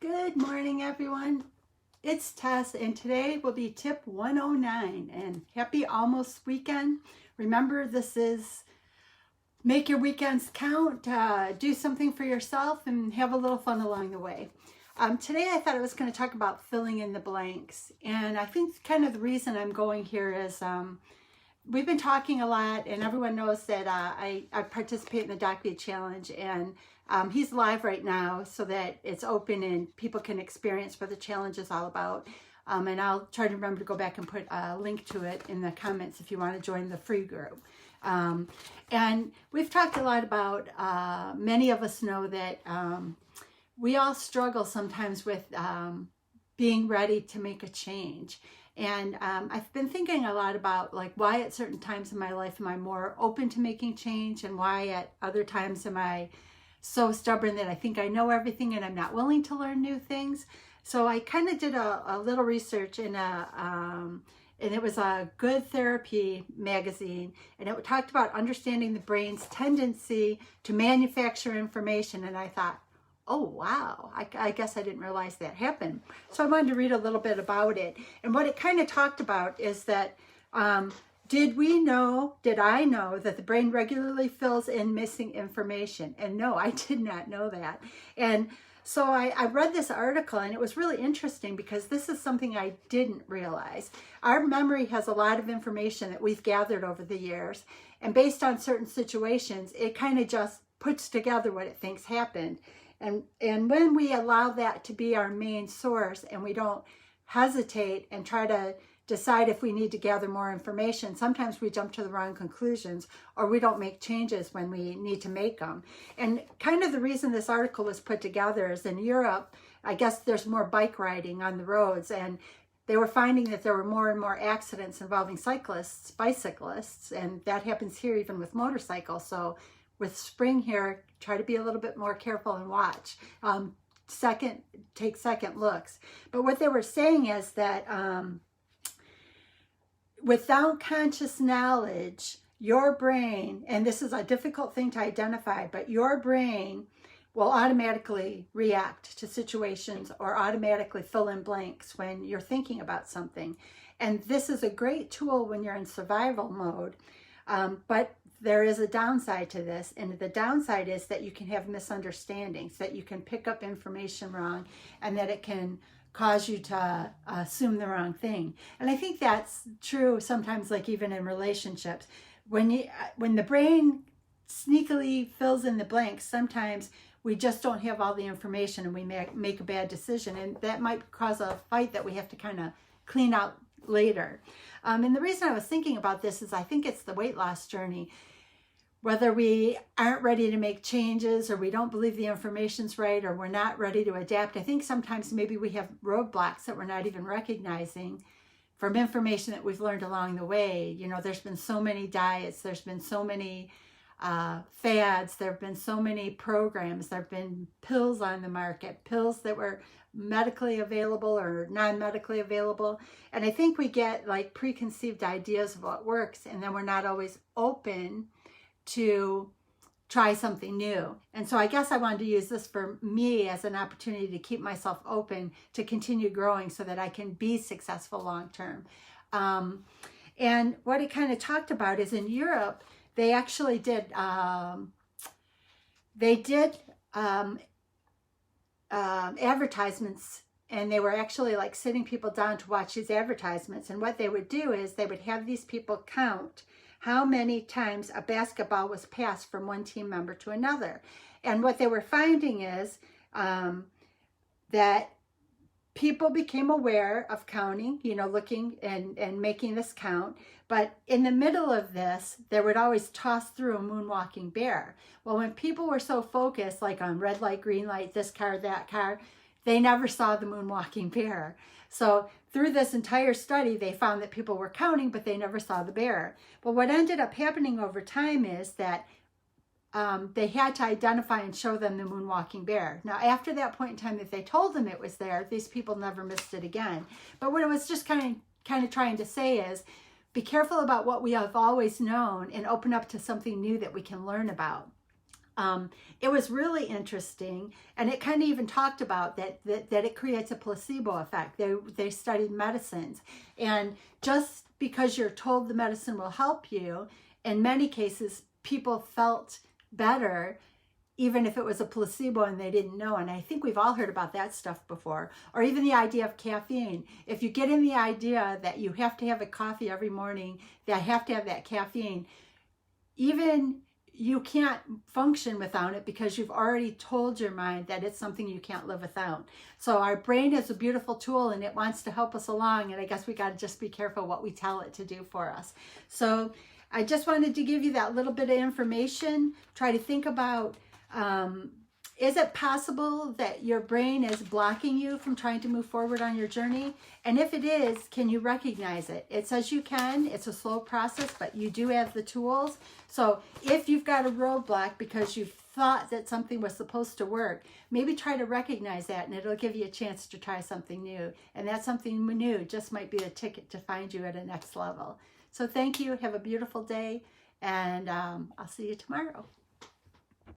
Good morning, everyone. It's Tess, and today will be tip 109. And happy almost weekend. Remember, this is make your weekends count, do something for yourself, and have a little fun along the way. Today, I thought I was going to talk about filling in the blanks. And I think kind of the reason I'm going here is we've been talking a lot, and everyone knows that I participate in the Doc Beat Challenge, and he's live right now so that it's open and people can experience what the challenge is all about. And I'll try to remember to go back and put a link to it in the comments if you want to join the free group. And we've talked a lot about, many of us know that we all struggle sometimes with being ready to make a change. And I've been thinking a lot about like why at certain times in my life am I more open to making change, and why at other times am I so stubborn that I think I know everything and I'm not willing to learn new things. So I kind of did a little research in and it was a Good Therapy magazine, and it talked about understanding the brain's tendency to manufacture information. And I thought, oh, wow, I guess I didn't realize that happened. So I wanted to read a little bit about it. And what it kind of talked about is that, did I know that the brain regularly fills in missing information? And no, I did not know that. And so I read this article, and it was really interesting because this is something I didn't realize. Our memory has a lot of information that we've gathered over the years. And based on certain situations, it kind of just puts together what it thinks happened. And when we allow that to be our main source, and we don't hesitate and try to decide if we need to gather more information, sometimes we jump to the wrong conclusions, or we don't make changes when we need to make them. And kind of the reason this article was put together is in Europe, I guess there's more bike riding on the roads, and they were finding that there were more and more accidents involving cyclists, bicyclists, and that happens here even with motorcycles. So with spring here, try to be a little bit more careful and watch. Take second looks. But what they were saying is that without conscious knowledge, your brain, and this is a difficult thing to identify, but your brain will automatically react to situations or automatically fill in blanks when you're thinking about something. And this is a great tool when you're in survival mode, but there is a downside to this, and the downside is that you can have misunderstandings, that you can pick up information wrong, and that it can cause you to assume the wrong thing. And I think that's true sometimes, like even in relationships. When the brain sneakily fills in the blanks, sometimes we just don't have all the information and we make a bad decision, and that might cause a fight that we have to kind of clean out later. And the reason I was thinking about this is I think it's the weight loss journey. Whether we aren't ready to make changes, or we don't believe the information's right, or we're not ready to adapt, I think sometimes maybe we have roadblocks that we're not even recognizing from information that we've learned along the way. You know, there's been so many diets, there's been so many fads, there have been so many programs, there have been pills on the market, pills that were medically available or non-medically available. And I think we get like preconceived ideas of what works, and then we're not always open to try something new. And so I guess I wanted to use this for me as an opportunity to keep myself open to continue growing so that I can be successful long term. And what it kind of talked about is in Europe, they actually did advertisements, and they were actually like sitting people down to watch these advertisements. And what they would do is they would have these people count how many times a basketball was passed from one team member to another. And what they were finding is that people became aware of counting, you know, looking and making this count. But in the middle of this, they would always toss through a moonwalking bear. Well, when people were so focused, like on red light, green light, this car, that car, they never saw the moonwalking bear. So through this entire study, they found that people were counting, but they never saw the bear. But what ended up happening over time is that they had to identify and show them the moonwalking bear. Now, after that point in time that they told them it was there, these people never missed it again. But what it was just kind of trying to say is, be careful about what we have always known and open up to something new that we can learn about. It was really interesting, and it kind of even talked about that it creates a placebo effect. They studied medicines, and just because you're told the medicine will help you, in many cases people felt better even if it was a placebo and they didn't know. And I think we've all heard about that stuff before. Or even the idea of caffeine. If you get in the idea that you have to have a coffee every morning, that I have to have that caffeine, even you can't function without it because you've already told your mind that it's something you can't live without. So our brain is a beautiful tool and it wants to help us along. And I guess we got to just be careful what we tell it to do for us. So I just wanted to give you that little bit of information. Try to think about, is it possible that your brain is blocking you from trying to move forward on your journey? And if it is, can you recognize it? It says you can. It's a slow process, but you do have the tools. So if you've got a roadblock because you thought that something was supposed to work, maybe try to recognize that, and it'll give you a chance to try something new. And that something new just might be a ticket to find you at a next level. So thank you. Have a beautiful day, and I'll see you tomorrow.